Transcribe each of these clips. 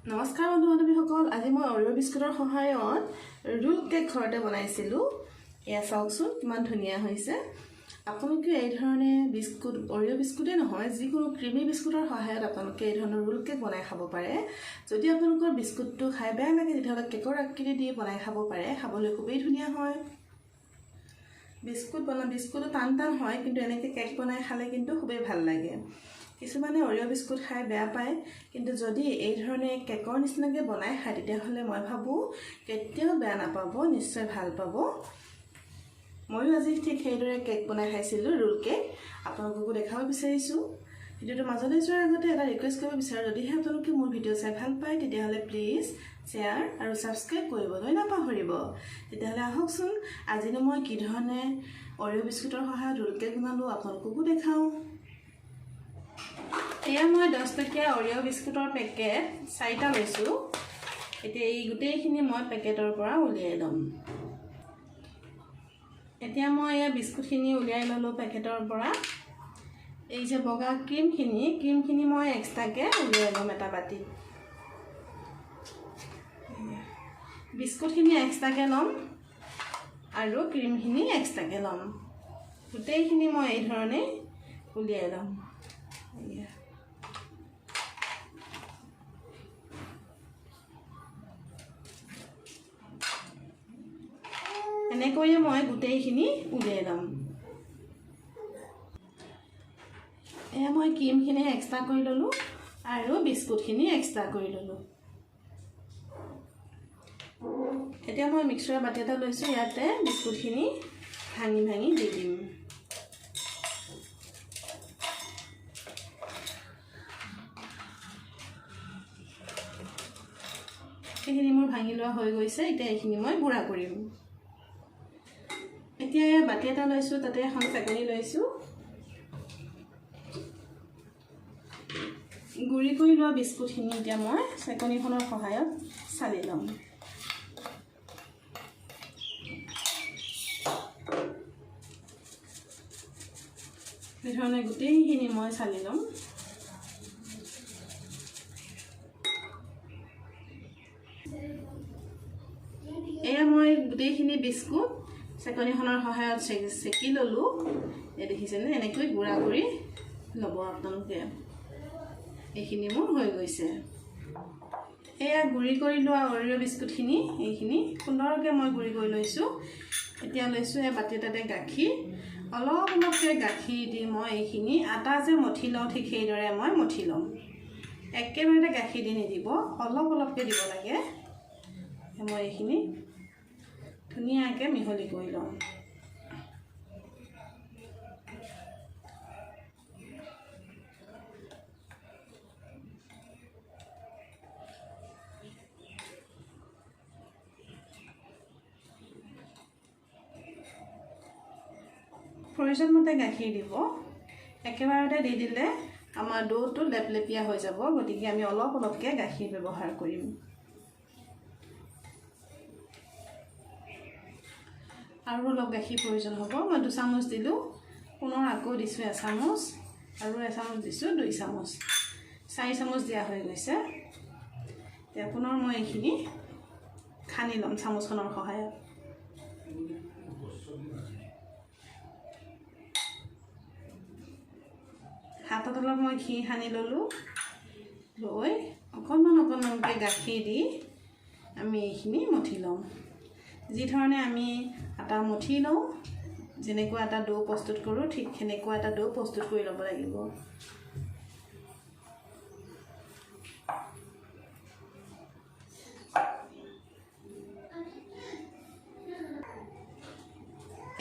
নমস্কাৰ বন্ধু বান্ধৱীসকল, আজি মই অৰিঅ' বিস্কুটৰ সহায়ত ৰোল কেক ঘৰতে বনাইছিলোঁ। এয়া চাওকচোন কিমান ধুনীয়া হৈছে। আপোনালোকে এই ধৰণে বিস্কুট অৰিঅ' বিস্কুটেই নহয়, যিকোনো ক্ৰিমি বিস্কুটৰ সহায়ত আপোনালোকে এই ধৰণৰ ৰোল কেক বনাই খাব পাৰে। যদি আপোনালোকৰ বিস্কুটটো খাই বেয়া লাগে তেতিয়াহ'লে কেকৰ আকৃতি দি বনাই খাব পাৰে, খাবলৈ খুবেই ধুনীয়া হয়। বিস্কুটটো টান হয়, কিন্তু এনেকৈ কেক বনাই খালে কিন্তু খুবেই ভাল লাগে। কিছুমানে অৰিঅ' বিস্কুট খাই বেয়া পায়, কিন্তু যদি এই ধৰণে কেকৰ নিচিনাকৈ বনাই খায় তেতিয়াহ'লে মই ভাবোঁ কেতিয়াও বেয়া নাপাব, নিশ্চয় ভাল পাব। ময়ো আজি ঠিক সেইদৰে কেক বনাই খাইছিলোঁ, ৰোল কেক। আপোনালোককো দেখাব বিচাৰিছোঁ। ভিডিঅ'টো মাজলৈ যোৱাৰ আগতে এটা ৰিকুৱেষ্ট কৰিব বিচাৰোঁ, যদিহে আপোনালোকে মোৰ ভিডিঅ' চাই ভাল পায় তেতিয়াহ'লে প্লিজ শ্বেয়াৰ আৰু ছাবস্ক্ৰাইব কৰিবলৈ নাপাহৰিব। তেতিয়াহ'লে আহকচোন আজিনো মই কি ধৰণে অৰিঅ' বিস্কুটৰ সহায়ত ৰোল কেক বনালোঁ আপোনালোককো দেখাওঁ। এয়া মই 10 টকীয়া অৰিঅ' বিস্কুটৰ পেকেট 4টা লৈছোঁ। এতিয়া এই গোটেইখিনি মই পেকেটৰ পৰা উলিয়াই ল'ম। এতিয়া মই এয়া বিস্কুটখিনি উলিয়াই ল'লোঁ পেকেটৰ পৰা। এই যে বগা ক্ৰীমখিনি মই এক্সট্ৰাকৈ উলিয়াই ল'ম এটা বাটিত। বিস্কুটখিনি এক্সট্ৰাকৈ ল'ম আৰু ক্ৰীমখিনি এক্সট্ৰাকৈ ল'ম। গোটেইখিনি মই এই ধৰণে উলিয়াই ল'ম। এনেকৈয়ে মই গোটেইখিনি উলিয়াই ল'ম। এয়া মই ক্ৰীমখিনি এক্সট্ৰা কৰি ল'লোঁ আৰু বিস্কুটখিনি এক্সট্ৰা কৰি ল'লোঁ। এতিয়া মই মিক্সাৰ বাটি এটা লৈছোঁ, ইয়াতে বিস্কুটখিনি ভাঙি দি দিম। সেইখিনি মোৰ ভাঙি লোৱা হৈ গৈছে। এতিয়া এইখিনি মই গুড়া কৰিম। এতিয়া বাটি এটা লৈছোঁ, তাতে এখন চেকনি লৈছোঁ। গুড়ি কৰি লোৱা বিস্কুটখিনি এতিয়া মই চেকনিখনৰ সহায়ত চালি ল'ম। এই ধৰণে গোটেইখিনি মই চালি ল'ম। এয়া মই গোটেইখিনি বিস্কুট চেকনিখনৰ সহায়ত চেকি ল'লোঁ। এই দেখিছেনে, এনেকৈ গুড়া কৰি ল'ব আপোনালোকে। এইখিনি মোৰ হৈ গৈছে। এয়া গুড়ি কৰি লোৱা অৰিঅ' বিস্কুটখিনি এইখিনি সুন্দৰকৈ মই গুড়ি কৰি লৈছোঁ। এতিয়া লৈছোঁ এই বাটি এটাতে গাখীৰ। অলপকৈ গাখীৰ দি মই এইখিনি আটা যে মঠি লওঁ ঠিক সেইদৰে মই মঠি ল'ম। একেবাৰতে গাখীৰ দি নিদিব, অলপকৈ দিব লাগে। মই এইখিনি ধুনীয়াকৈ মিহলি কৰি লওঁ। প্ৰয়োজন মতে গাখীৰ দিব। একেবাৰতে দি দিলে আমাৰ ডোটো লেপলেপীয়া হৈ যাব, গতিকে আমি অলপকৈ গাখীৰ ব্যৱহাৰ কৰিম। আৰু অলপ গাখীৰ প্ৰয়োজন হ'ব। মই 2 চামুচ দিলোঁ, পুনৰ আকৌ দিছোঁ 1 চামুচ আৰু 1 চামুচ দিছোঁ 2 চামুচ, 4 চামুচ দিয়া হৈ গৈছে। এতিয়া পুনৰ মই এইখিনি খানি ল'ম চামুচখনৰ সহায়ত। হাতত অলপ মই ঘি সানি ল'লোঁ। লৈ অকণমানকৈ গাখীৰ দি আমি এইখিনি মঠি ল'ম। যি ধৰণে আমি আটা মঠি লওঁ, যেনেকুৱা এটা ডো প্ৰস্তুত কৰোঁ, ঠিক সেনেকুৱা এটা ডো প্ৰস্তুত কৰি ল'ব লাগিব।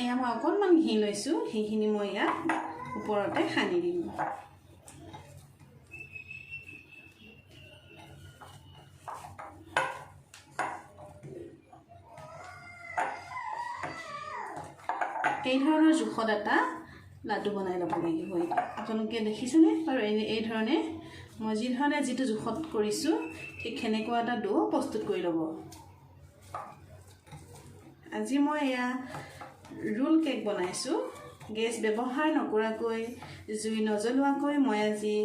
এয়া মই অকণমান ঘি লৈছোঁ, সেইখিনি মই ইয়াত ওপৰতে সানি দিম। এই ধৰণৰ জোখত এটা লাডু বনাই ল'ব লাগিব। আপোনালোকে দেখিছেনে বাৰু? এই ধৰণে মই যিটো জোখত কৰিছোঁ ঠিক সেনেকুৱা এটা ডো প্ৰস্তুত কৰি ল'ব। আজি মই এয়া ৰোল কেক বনাইছোঁ। গেছ ব্যৱহাৰ নকৰাকৈ, জুই নজ্বলোৱাকৈ মই আজি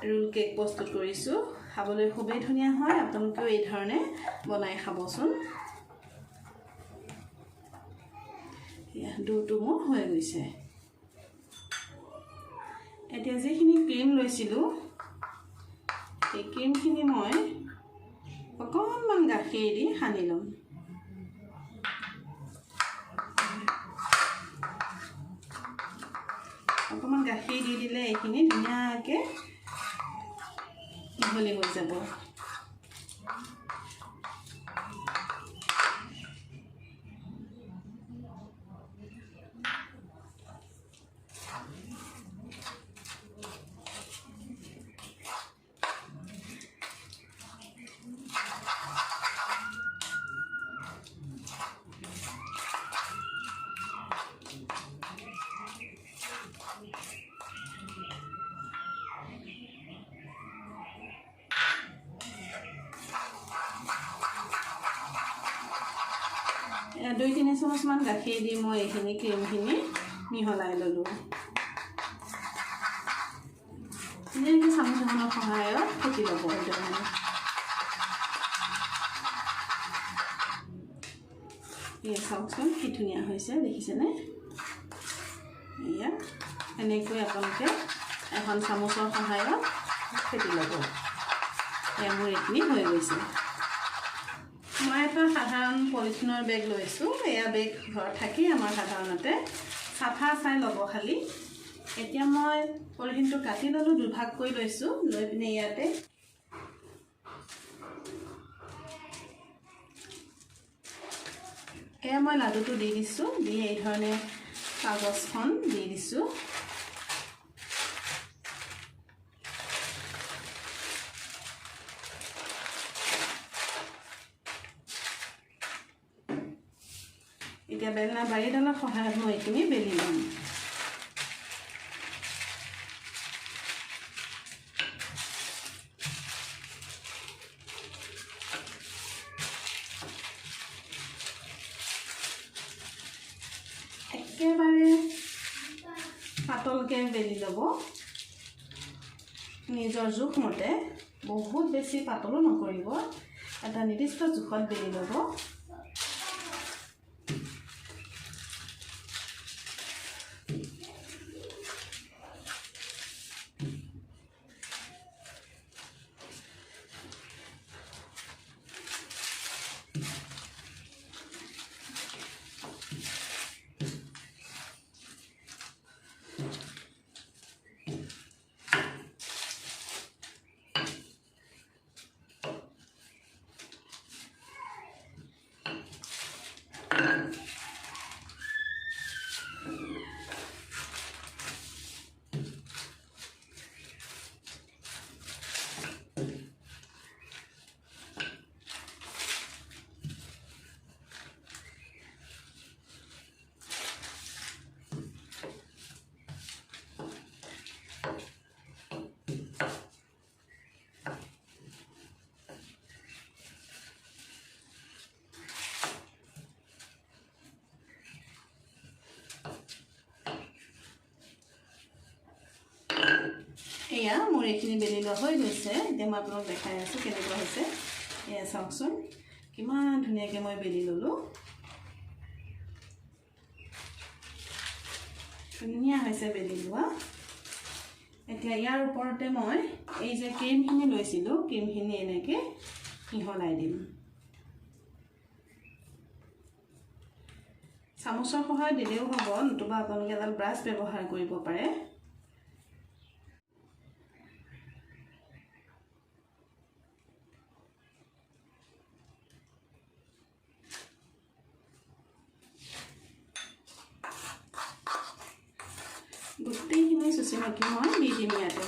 ৰোল কেক প্ৰস্তুত কৰিছোঁ। খাবলৈ খুবেই ধুনীয়া হয় আপোনালোকেও এই ধৰণে বনাই খাবচোন ইয়া দুটো মোৰ হৈ গৈছে এতিয়া যিখিনি ক্ৰীম লৈছিলোঁ এই ক্ৰীমখিনি মই অকণমান গাখীৰ দি সানি ল'ম অকণমান গাখীৰ দি দিলে এইখিনি ধুনীয়াকৈ মিহলি হৈ যাব দুই তিনি চামুচমান গাখীৰ দি মই এইখিনি ক্ৰীমখিনি মিহলাই ল'লোঁ ধুনীয়াকৈ চামুচ এখনৰ সহায়ত ফেটি ল'ব এয়া চাওকচোন কি ধুনীয়া হৈছে দেখিছেনে এয়া এনেকৈ আপোনালোকে এখন চামুচৰ সহায়ত ফেটি ল'ব এয়া মোৰ এইখিনি হৈ গৈছে মই এটা সাধাৰণ পলিথিনৰ বেগ লৈছোঁ এয়া বেগ ঘৰত থাকি আমাৰ সাধাৰণতে চাফা চাই ল'ব খালি এতিয়া মই পলিথিনটো কাটি ল'লোঁ দুভাগ কৰি লৈছোঁ লৈ পিনে ইয়াতে এয়া মই লাডুটো দি দিছোঁ দি এই ধৰণে কাগজখন দি দিছোঁ এতিয়া বেলনা বাৰীডালৰ সহায়ত মই এইখিনি বেলি ল'ম একেবাৰে পাতলকৈ বেলি ল'ব নিজৰ জোখমতে বহুত বেছি পাতলো নকৰিব এটা নিৰ্দিষ্ট জোখত বেলি ল'ব এয়া মোৰ এইখিনি বেলি লোৱা হৈ গৈছে এতিয়া মই আপোনালোক দেখাই আছোঁ কেনেকুৱা হৈছে এয়া চাওকচোন কিমান ধুনীয়াকৈ মই বেলি ল'লোঁ ধুনীয়া হৈছে বেলি লোৱা এতিয়া ইয়াৰ ওপৰতে মই এই যে ক্ৰীমখিনি লৈছিলোঁ ক্ৰীমখিনি এনেকৈ মিহলাই দিম চামুচৰ সহায়ত দিলেও হ'ব নতুবা আপোনালোকে এডাল ব্ৰাছ ব্যৱহাৰ কৰিব পাৰে গোটেইখিনি চুচি মাকি মই দি দিম ইয়াতে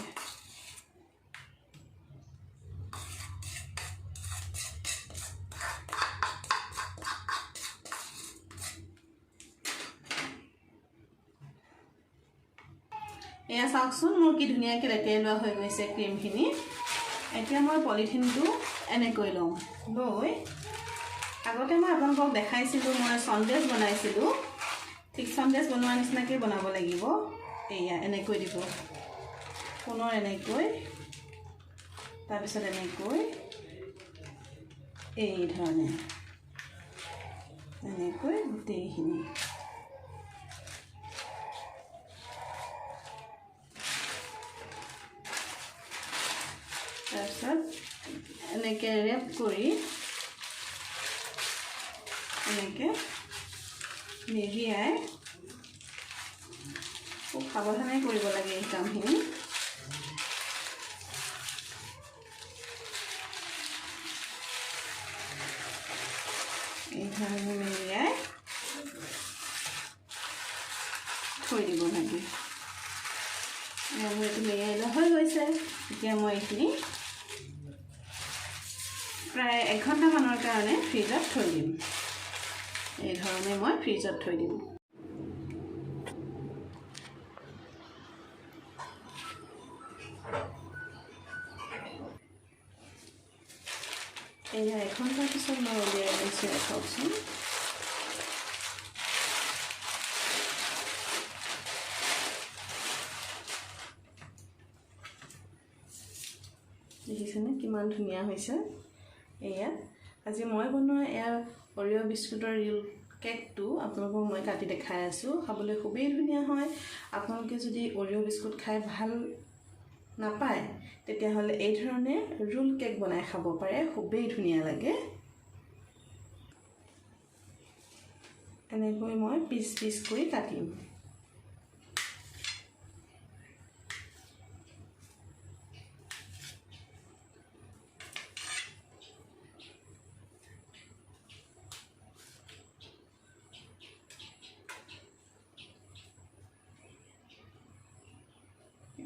এয়া চাওকচোন মোৰ কি ধুনীয়াকৈ লেটিয়াই লোৱা হৈ গৈছে ক্ৰীমখিনি এতিয়া মই পলিথিনটো এনেকৈ লওঁ লৈ আগতে মই আপোনালোকক দেখাইছিলোঁ মই সন্দেশ বনাইছিলোঁ ঠিক সন্দেশ বনোৱাৰ নিচিনাকৈ বনাব লাগিব এয়া এনেকৈ দিব পুনৰ এনেকৈ তাৰপিছত এনেকৈ এই ধৰণে এনেকৈ গোটেইখিনি তাৰপিছত এনেকৈ ৰেপ কৰি এনেকৈ মেৰিয়াই খুব সাৱধানে কৰিব লাগে এই কামখিনি। এই ধৰণে মেৰিয়াই থৈ দিব লাগে। মোৰ এইটো মেৰিয়াই লোৱা হৈ গৈছে। এতিয়া মই এইখিনি প্ৰায় 1 ঘণ্টামানৰ কাৰণে ফ্ৰিজত থৈ দিম। এই ধৰণে মই ফ্ৰিজত থৈ দিম। এয়া 1 ঘণ্টাৰ পিছত মই উলিয়াই লৈছোঁ। চাওকচোন দেখিছেনে কিমান ধুনীয়া হৈছে। এয়া আজি মই বনোৱা এয়া অৰিঅ' বিস্কুটৰ ৰিল কেকটো আপোনালোকক মই কাটি দেখাই আছোঁ। খাবলৈ খুবেই ধুনীয়া হয়। আপোনালোকে যদি অৰিঅ' বিস্কুট খাই ভাল নাপায় তেতিয়াহ'লে এই ধৰণে ৰোল কেক বনাই খাব পাৰে, খুবেই ধুনীয়া লাগে। এনেকৈ মই পিচ পিচ কৰি কাটিম।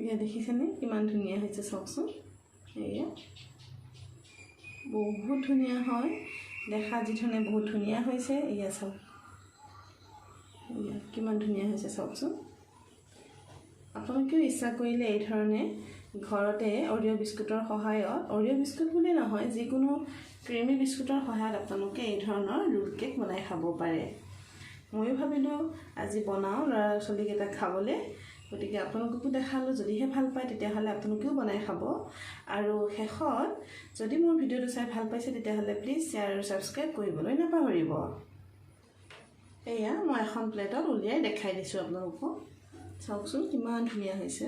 এয়া দেখিছেনে কিমান ধুনীয়া হৈছে চাওকচোন। এয়া বহুত ধুনীয়া হয়, দেখা যিধৰণে বহুত ধুনীয়া হৈছে। এয়া চাওক এয়া কিমান ধুনীয়া হৈছে চাওকচোন। আপোনালোকেও ইচ্ছা কৰিলে এই ধৰণে ঘৰতে অৰিঅ' বিস্কুটৰ সহায়ত, অৰিঅ' বিস্কুট বুলি নহয় যিকোনো ক্ৰিমি বিস্কুটৰ সহায়ত আপোনালোকে এই ধৰণৰ ৰোল কেক বনাই খাব পাৰে। ময়ো ভাবিলোঁ আজি বনাওঁ ল'ৰা ছোৱালীকেইটাক খাবলৈ, গতিকে আপোনালোককো দেখালোঁ। যদিহে ভাল পায় তেতিয়াহ'লে আপোনালোকেও বনাই খাব। আৰু শেষত যদি মোৰ ভিডিঅ'টো চাই ভাল পাইছে তেতিয়াহ'লে প্লিজ শ্বেয়াৰ আৰু ছাবস্ক্ৰাইব কৰিবলৈ নাপাহৰিব। এয়া মই এখন প্লেটত উলিয়াই দেখাই দিছোঁ আপোনালোকক। চাওকচোন কিমান ধুনীয়া হৈছে।